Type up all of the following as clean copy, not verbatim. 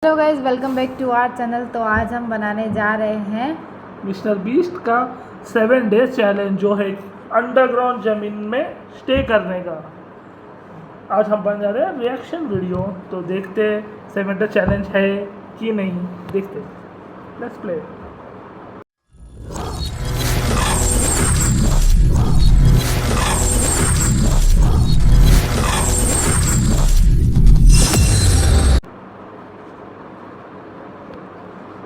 Hello guys, welcome back to our channel. तो आज हम बनाने जा रहे हैं मिस्टर बीस्ट का 7 डेज चैलेंज, जो है अंडरग्राउंड ज़मीन में स्टे करने का। आज हम बन जा रहे हैं रिएक्शन वीडियो। तो देखते 7 डेज चैलेंज है कि नहीं, देखते। Let's play.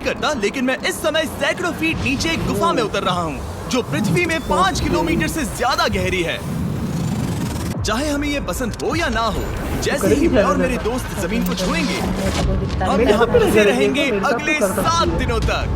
करता, लेकिन मैं इस समय सैकड़ों फीट नीचे एक गुफा में उतर रहा हूँ, जो पृथ्वी में 5 किलोमीटर से ज्यादा गहरी है। चाहे हमें ये पसंद हो या ना हो, जैसे ही मैं और मेरे दोस्त जमीन को छुएंगे, हम यहाँ फंसे रहेंगे अगले 7 दिनों तक।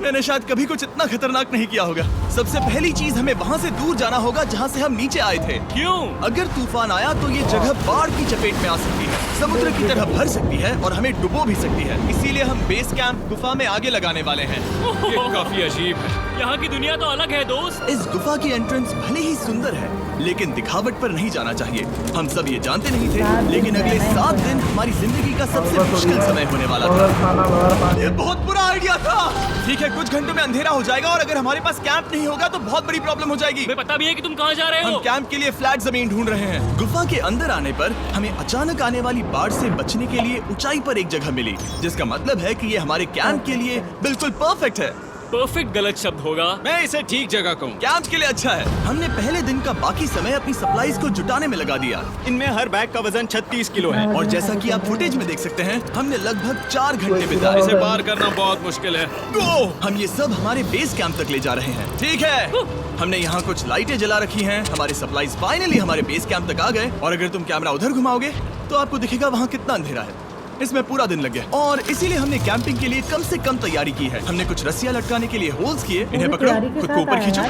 मैंने शायद कभी कुछ इतना खतरनाक नहीं किया होगा। सबसे पहली चीज, हमें वहाँ से दूर जाना होगा जहाँ से हम नीचे आए थे। क्यों? अगर तूफान आया तो ये जगह बाढ़ की चपेट में आ सकती है, समुद्र की तरह भर सकती है और हमें डुबो भी सकती है। इसीलिए हम बेस कैंप गुफा में आगे लगाने वाले हैं। ये काफी अजीब है। यहाँ की दुनिया तो अलग है दोस्त। इस गुफा की एंट्रेंस भले ही सुंदर है, लेकिन दिखावट पर नहीं जाना चाहिए। हम सब ये जानते नहीं थे, लेकिन अगले 7 दिन हमारी जिंदगी का सबसे मुश्किल समय होने वाला था। ये बहुत बुरा आइडिया था। ठीक है, कुछ घंटों में अंधेरा हो जाएगा और अगर हमारे पास कैंप नहीं होगा तो बहुत बड़ी प्रॉब्लम हो जाएगी। तुम्हें पता भी है कि तुम कहाँ जा रहे हो? हम कैंप के लिए फ्लैट जमीन ढूंढ रहे हैं। गुफा के अंदर आने पर हमें अचानक आने वाली बाढ़ से बचने के लिए ऊंचाई पर एक जगह मिली, जिसका मतलब है कि ये हमारे कैंप के लिए बिल्कुल परफेक्ट है। परफेक्ट गलत शब्द होगा। मैं इसे ठीक जगह कहूँ। कैंप के लिए अच्छा है। हमने पहले दिन का बाकी समय अपनी सप्लाईज को जुटाने में लगा दिया। इनमें हर बैग का वजन 36 किलो है। और जैसा कि आप फुटेज में देख सकते हैं, हमने लगभग 4 घंटे बिताए। इसे पार करना बहुत मुश्किल है। गो! हम ये सब हमारे बेस कैंप तक ले जा रहे हैं। ठीक है, हमने यहाँ कुछ लाइटें जला रखी हैं। हमारे सप्लाईज फाइनली हमारे बेस कैंप तक आ गए। और अगर तुम कैमरा उधर घुमाओगे तो आपको दिखेगा वहाँ कितना अंधेरा है। इसमें पूरा दिन लग गया और इसीलिए हमने कैंपिंग के लिए कम से कम तैयारी की है। हमने कुछ रस्सियां लटकाने के लिए होल्स किए। इन्हें पकड़ो, खुद को ऊपर खींचो।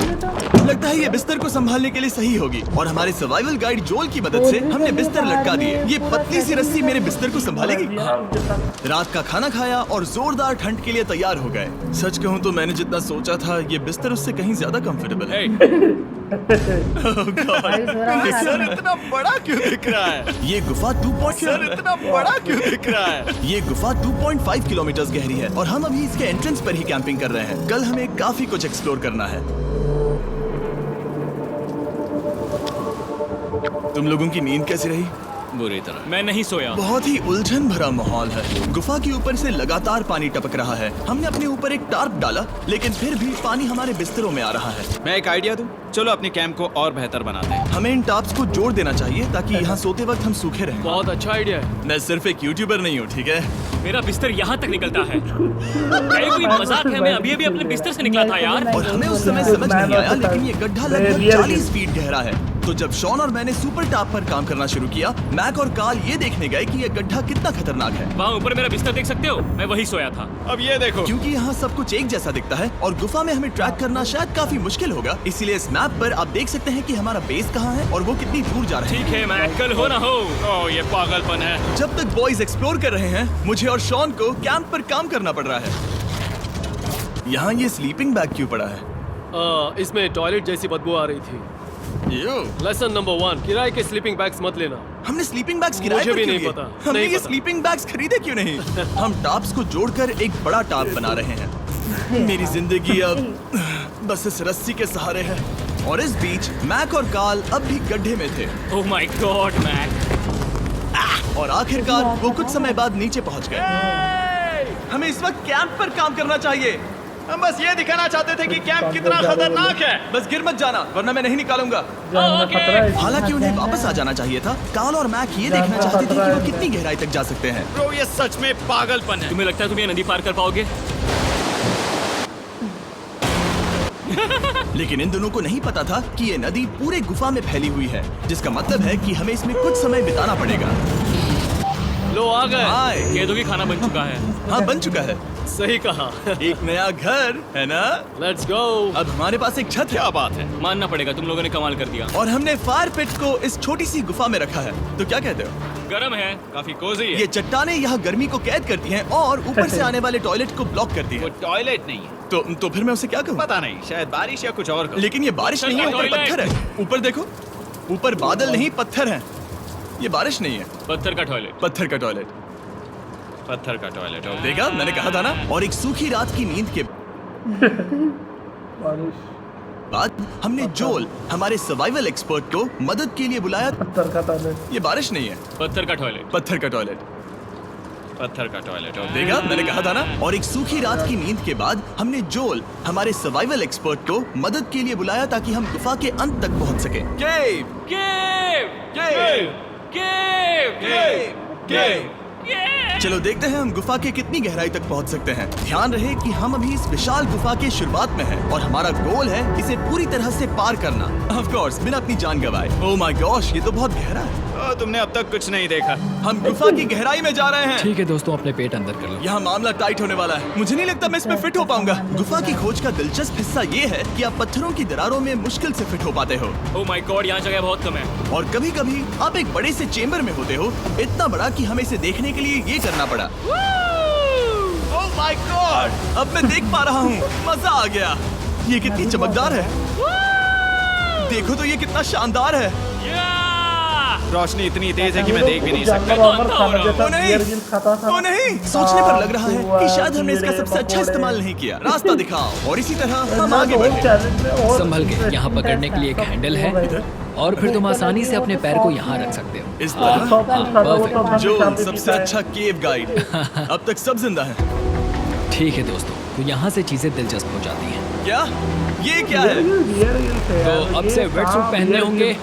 लगता है ये बिस्तर को संभालने के लिए सही होगी। और हमारे सर्वाइवल गाइड जोल की मदद से हमने बिस्तर लटका दिए। ये पतली सी रस्सी मेरे बिस्तर को संभालेगी। रात का खाना खाया और जोरदार ठंड के लिए तैयार हो गए। सच कहूँ तो मैंने जितना सोचा था, ये बिस्तर उससे कहीं ज्यादा कंफर्टेबल है। सर इतना बड़ा क्यों दिख रहा है? ये गुफा 2.5 किलोमीटर गहरी है और हम अभी इसके एंट्रेंस पर ही कैंपिंग कर रहे हैं। कल हमें काफी कुछ एक्सप्लोर करना है। तुम लोगों की नींद कैसी रही? बुरी तरह। मैं नहीं सोया। बहुत ही उलझन भरा माहौल है। गुफा के ऊपर से लगातार पानी टपक रहा है। हमने अपने ऊपर एक टार्प डाला, लेकिन फिर भी पानी हमारे बिस्तरों में आ रहा है। मैं एक आइडिया दूं? चलो अपने कैंप को और बेहतर बनाते हैं। हमें इन टार्प्स को जोड़ देना चाहिए ताकि यहाँ सोते वक्त हम सूखे रहें। बहुत अच्छा आइडिया है। मैं सिर्फ एक यूट्यूबर नहीं हूँ, ठीक है? मेरा बिस्तर यहाँ तक निकलता है। कोई मजाक है? मैं अभी अभी अपने बिस्तर से निकला था यार। और हमें उस समय समझ नहीं आया, लेकिन ये गड्ढा लगभग 40 फीट गहरा है। तो जब शॉन और मैंने सुपर टॉप पर काम करना शुरू किया, मैक और कार्ल ये देखने गए कि ये गड्ढा कितना खतरनाक है। वहाँ ऊपर मेरा बिस्तर देख सकते हो? मैं वही सोया था। अब ये देखो। क्योंकि यहाँ सब कुछ एक जैसा दिखता है और गुफा में हमें ट्रैक करना शायद काफी मुश्किल होगा, इसीलिए इस मैप पर आप देख सकते हैं कि हमारा बेस कहाँ है और वो कितनी दूर जा रहा है। ठीक है, मैं कल हो ना हो। ओह, ये पागलपन है। जब तक बॉयज एक्सप्लोर कर रहे हैं, मुझे और शॉन को कैंप पर काम करना पड़ रहा है। यहाँ ये स्लीपिंग बैग क्यों पड़ा है? इसमें टॉयलेट जैसी बदबू आ रही थी। लेसन नंबर 1, किराए के स्लीपिंग बैग्स मत लेना। हमने स्लीपिंग बैग्स किराए मुझे पर भी क्यों नहीं लिए? पता। हमने नहीं ये पता। स्लीपिंग बैग्स खरीदे क्यों नहीं? हम टाप्स को जोड़कर एक बड़ा टाप बना रहे हैं। मेरी जिंदगी अब बस इस रस्सी के सहारे है। और इस बीच मैक और कार्ल अब भी गड्ढे में थे। Oh my god Mac. और आखिरकार वो कुछ समय बाद नीचे पहुंच गए। हमें इस वक्त कैंप पर काम करना चाहिए। हम बस ये दिखाना चाहते थे कि कैंप कितना खतरनाक है। बस गिर मत जाना, वरना मैं नहीं निकालूंगा। हालांकि उन्हें वापस आ जाना चाहिए था। कार्ल और मैक ये देखना चाहते थे कि वो कितनी गहराई तक जा सकते हैं। ब्रो, ये सच में पागलपन है। तुम्हें लगता है तुम ये नदी पार कर पाओगे? लेकिन इन दोनों को नहीं पता था कि ये नदी पूरे गुफा में फैली हुई है, जिसका मतलब है कि हमें इसमें कुछ समय बिताना पड़ेगा। लो आ गए। हाय। केदो की खाना बन चुका है। हाँ, बन चुका है। सही कहा। एक नया घर है ना? Let's go. अब हमारे पास एक छत है। क्या बात है, मानना पड़ेगा, तुम लोगों ने कमाल कर दिया। और हमने फायर पिट को इस छोटी सी गुफा में रखा है। तो क्या कहते हो? गरम है, काफी कोजी है। ये चट्टानें यहाँ गर्मी को कैद करती हैं और ऊपर से आने वाले टॉयलेट को ब्लॉक करती वो हैं। टॉयलेट नहीं है। तो फिर मैं उसे क्या कहूँ? पता नहीं, शायद बारिश या कुछ और कहो। लेकिन ये बारिश नहीं है, ऊपर टॉयलेट। पत्थर है। ऊपर देखो, ऊपर बादल नहीं पत्थर हैं। ये बारिश नहीं है, पत्थर का टॉयलेट। पत्थर का टॉयलेट। पत्थर का टॉयलेट। देखा, मैंने कहा था ना। और एक सूखी रात की नींद के बारिश, बाद हमने जोल, हमारे सर्वाइवल एक्सपर्ट को मदद के लिए बुलाया। पत्थर का टॉयलेट। ये बारिश नहीं है, पत्थर का टॉयलेट। पत्थर का टॉयलेट। पत्थर का टॉयलेट। देखा, मैंने कहा था ना। और एक सूखी रात की नींद के बाद हमने जोल, हमारे सर्वाइवल एक्सपर्ट को मदद के लिए बुलाया ताकि हम गुफा के अंत तक पहुंच सके। केव, केव, केव, केव, केव, केव। चलो देखते हैं हम गुफा के कितनी गहराई तक पहुंच सकते हैं। ध्यान रहे कि हम अभी इस विशाल गुफा के शुरुआत में हैं और हमारा गोल है इसे पूरी तरह से पार करना। ऑफ कोर्स, बिना अपनी जान गंवाए। ओह माय गॉश, ये तो बहुत गहरा है। तुमने अब तक कुछ नहीं देखा। हम गुफा की गहराई में जा रहे हैं। ठीक है दोस्तों, अपने पेट अंदर कर लो। यहाँ मामला टाइट होने वाला है। मुझे नहीं लगता मैं इसमें फिट हो पाऊंगा। गुफा की खोज का दिलचस्प हिस्सा ये है कि आप पत्थरों की दरारों में मुश्किल से फिट हो पाते हो। ओह माय गॉड, यहाँ जगह बहुत कम है। और कभी कभी आप एक बड़े से चेम्बर में होते हो, इतना बड़ा कि हमें इसे देखने के लिए ये करना पड़ा। ओह माय गॉड, अब मैं देख पा रहा हूँ। मजा आ गया। ये कितनी चमकदार है। देखो तो ये कितना शानदार है। रोशनी इतनी तेज है कि मैं देख भी नहीं सकता। ओ नहीं, सोचने पर लग रहा है कि शायद हमने इसका सबसे अच्छा इस्तेमाल नहीं किया। रास्ता दिखाओ। और इसी तरह हम आगे बढ़े। संभल के, यहाँ पकड़ने के लिए एक हैंडल है और फिर तुम आसानी से अपने पैर को यहाँ रख सकते हो। इस तरह परफेक्ट। जो सबसे अच्छा केव गाइड। अब तक सब जिंदा हैं। ठीक है दोस्तों, तो यहाँ से चीजें दिलचस्प हो जाती हैं। क्या? ये क्या है? तो अब से वेट सूट पहनने होंगे।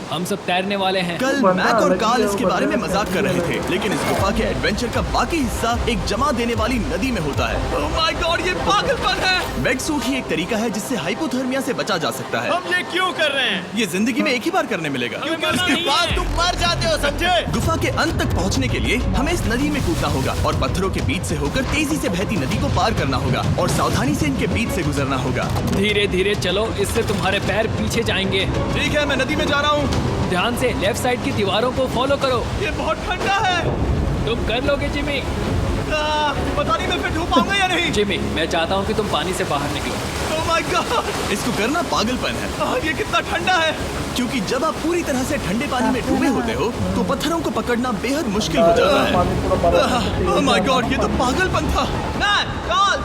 हम सब तैरने वाले हैं। कल मैक और कार्ल इसके बारे में मजाक कर रहे थे, लेकिन इस गुफा के एडवेंचर का बाकी हिस्सा एक जमा देने वाली नदी में होता है। ओह माय गॉड, ये पागलपन है। वेट सूट ही एक तरीका है जिससे हाइपोथर्मिया से बचा जा सकता है। हम ये क्यों कर रहे हैं? ये जिंदगी में एक ही बार करने मिलेगा। क्योंकि उसके बाद तुम मर जाते हो, समझे? गुफा के अंत तक पहुंचने के लिए हमें इस नदी में कूदना होगा और पत्थरों के बीच से होकर तेजी से बहती नदी को पार करना होगा और सावधानी से इनके बीच से गुजरना होगा। धीरे धीरे चलो, इससे तुम्हारे पैर पीछे जाएंगे। ठीक है, मैं नदी में जा रहा हूँ। ध्यान से लेफ्ट साइड की दीवारों को फॉलो करो। ये बहुत ठंडा है। तुम कर लोगे जिमी। पता नहीं मैं फिट हो पाऊंगा या नहीं। जिमी, मैं चाहता हूँ कि तुम पानी से बाहर निकलो। ओह माय गॉड, इसको करना पागलपन है। ये कितना ठंडा है। क्योंकि जब आप पूरी तरह से ठंडे पानी में डूबे होते हो तो पत्थरों को पकड़ना बेहद मुश्किल हो जाता है। ओह माय गॉड, ये तो पागलपन था।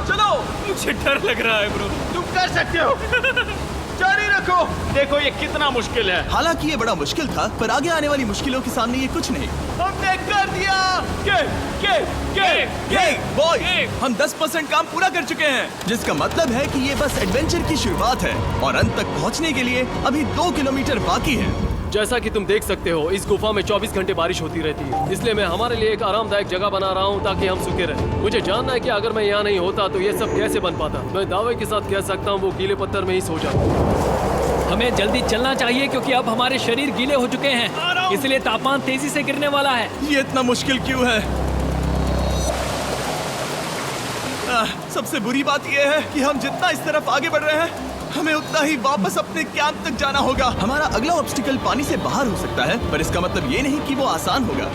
चलो। मुझे डर लग रहा है ब्रो। तुम कर सकते हो। जारी रखो। देखो ये कितना मुश्किल है। हालांकि ये बड़ा मुश्किल था, पर आगे आने वाली मुश्किलों के सामने ये कुछ नहीं। हमने कर दिया। बॉय, हम 10% काम पूरा कर चुके हैं, जिसका मतलब है कि ये बस एडवेंचर की शुरुआत है और अंत तक पहुंचने के लिए अभी 2 किलोमीटर बाकी है। जैसा कि तुम देख सकते हो, इस गुफा में 24 घंटे बारिश होती रहती है। इसलिए मैं हमारे लिए एक आरामदायक जगह बना रहा हूँ ताकि हम सूखे रहें। मुझे जानना है कि अगर मैं यहाँ नहीं होता तो ये सब कैसे बन पाता। मैं दावे के साथ कह सकता हूँ वो गीले पत्थर में ही सो जाता। हमें जल्दी चलना चाहिए क्योंकि अब हमारे शरीर गीले हो चुके हैं, इसलिए तापमान तेजी से गिरने वाला है। ये इतना मुश्किल क्यों है? सबसे बुरी बात यह है कि हम जितना इस तरफ आगे बढ़ रहे हैं, हमें उतना ही वापस अपने कैंप तक जाना होगा। हमारा अगला ऑब्स्टिकल पानी से बाहर हो सकता है, पर इसका मतलब ये नहीं कि वो आसान होगा।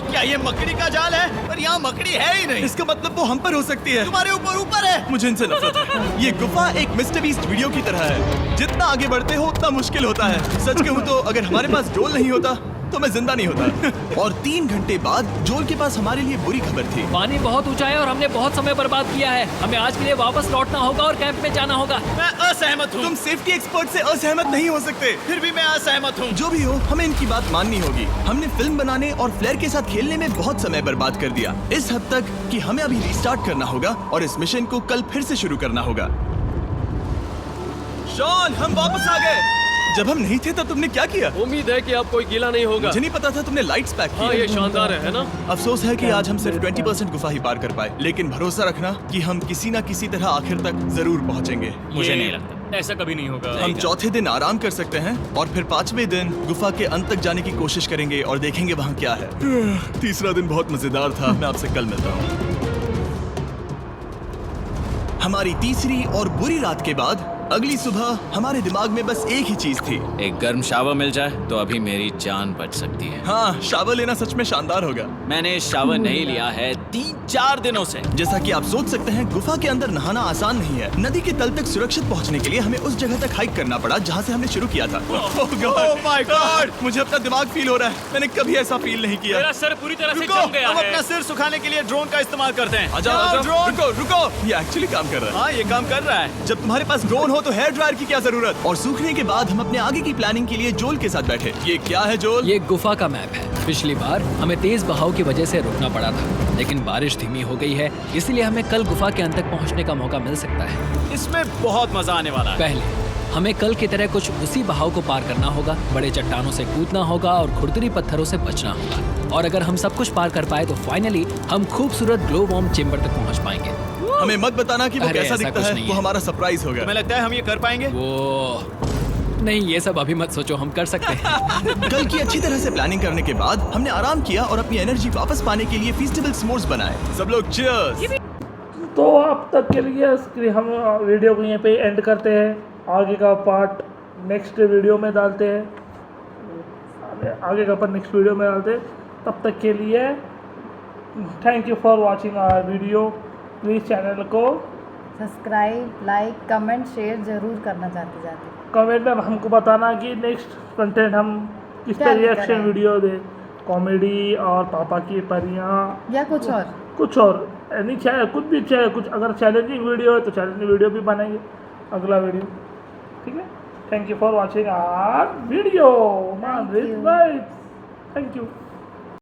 क्या ये मकड़ी का जाल है? पर यहाँ मकड़ी है ही नहीं। इसका मतलब वो हम पर हो सकती है। तुम्हारे ऊपर है। मुझे इनसे नफरत है। ये गुफा एक मिस्टर बीस्ट वीडियो की तरह है। जितना आगे बढ़ते हो उतना मुश्किल होता है। सच कहूँ तो अगर हमारे पास जोल नहीं होता तो मैं जिंदा नहीं होता। और 3 घंटे बाद जोल के पास हमारे लिए बुरी खबर थी। पानी बहुत ऊंचा है और हमने बहुत समय बर्बाद किया है। हमें आज के लिए वापस लौटना होगा और कैंप में जाना होगा। मैं असहमत हूँ। तुम सेफ्टी एक्सपर्ट से असहमत नहीं हो सकते। फिर भी मैं असहमत हूँ। जो भी हो, हमें इनकी बात माननी होगी। हमने फिल्म बनाने और फ्लेयर के साथ खेलने में बहुत समय बर्बाद कर दिया, इस हद तक कि हमें अभी रिस्टार्ट करना होगा और इस मिशन को कल फिर से शुरू करना होगा। शॉन, हम वापस आ गए। जब हम नहीं थे तब तुमने क्या किया? उम्मीद है कि अब कोई गीला नहीं होगा। मुझे नहीं पता था तुमने लाइट्स पैक की। हाँ, ये शानदार है ना? अफसोस है कि आज हम सिर्फ 20% गुफा ही पार कर पाए, लेकिन भरोसा रखना कि हम किसी न किसी तरह आखिर तक जरूर पहुंचेंगे। मुझे नहीं लगता ऐसा कभी नहीं होगा। हम चौथे दिन आराम कर सकते हैं और फिर 5वें दिन गुफा के अंत तक जाने की कोशिश करेंगे और देखेंगे वहाँ क्या है। तीसरा दिन बहुत मजेदार था। मैं आपसे कल मिलता हूँ। हमारी तीसरी और बुरी रात के बाद अगली सुबह हमारे दिमाग में बस एक ही चीज थी। एक गर्म शावर मिल जाए तो अभी मेरी जान बच सकती है। हाँ, शावर लेना सच में शानदार होगा। मैंने शावर नहीं लिया है 3-4 दिनों से। जैसा कि आप सोच सकते हैं, गुफा के अंदर नहाना आसान नहीं है। नदी के तल तक सुरक्षित पहुंचने के लिए हमें उस जगह तक हाइक करना पड़ा जहां से हमने शुरू किया था। Oh my God! मुझे अपना दिमाग फील हो रहा है। मैंने कभी ऐसा फील नहीं किया। मेरा सर पूरी तरह से रुको, जम गया हम है। अपना सिर सुखाने के लिए ड्रोन का इस्तेमाल करते हैं। आ जाओ, ड्रोन। रुको रुको, ये एक्चुअली काम कर रहा है। हाँ, ये काम कर रहा है। जब तुम्हारे पास ड्रोन हो तो हेयर ड्रायर की क्या जरूरत। और सूखने के बाद हम अपने आगे की प्लानिंग के लिए जोल के साथ बैठे। ये क्या है जोल? ये गुफा का मैप है। पिछली बार हमें तेज बहाव की वजह से रुकना पड़ा था, लेकिन बारिश धीमी हो गई है, इसलिए हमें कल गुफा के अंत तक पहुंचने का मौका मिल सकता है। इसमें बहुत मजा आने वाला है। पहले हमें कल की तरह कुछ उसी बहाव को पार करना होगा, बड़े चट्टानों से कूदना होगा और खुरदरी पत्थरों से बचना होगा। और अगर हम सब कुछ पार कर पाए तो फाइनली हम खूबसूरत ग्लो वॉर्म चेम्बर तक पहुंच पाएंगे। हमें मत बताना कि वो अरे, कैसा ऐसा दिखता कुछ है। नहीं वो है। हमारा सरप्राइज होगा। तुम्हें लगता है हम ये कर पाएंगे? वो नहीं, ये सब अभी मत सोचो, हम कर सकते हैं। कल की अच्छी तरह से प्लानिंग करने के बाद हमने आराम किया और अपनी एनर्जी वापस पाने के लिए फीस्टेबल s'mores बनाए। सब लोग cheers! तो अब तक के लिए हम वीडियो को यहीं पे एंड करते हैं। आगे का पार्ट नेक्स्ट वीडियो में डालते हैं। आगे का पार्ट नेक्स्ट वीडियो में डालते हैं। तब तक के लिए thank you for watching our video. Please channel को सब्सक्राइब, लाइक, कमेंट, शेयर जरूर करना चाहते जाते। कमेंट में हमको बताना कि नेक्स्ट कंटेंट हम किस क्या पे लेकर रिएक्शन आए? वीडियो दे, कॉमेडी और पापा की परियां या कुछ और। कुछ और नहीं चाहे कुछ भी चाहे कुछ। अगर चैलेंजिंग वीडियो है तो चैलेंजिंग वीडियो भी बनाएंगे अगला वीडियो। ठीक है, thank you for watching our video. Thank you. Thank you.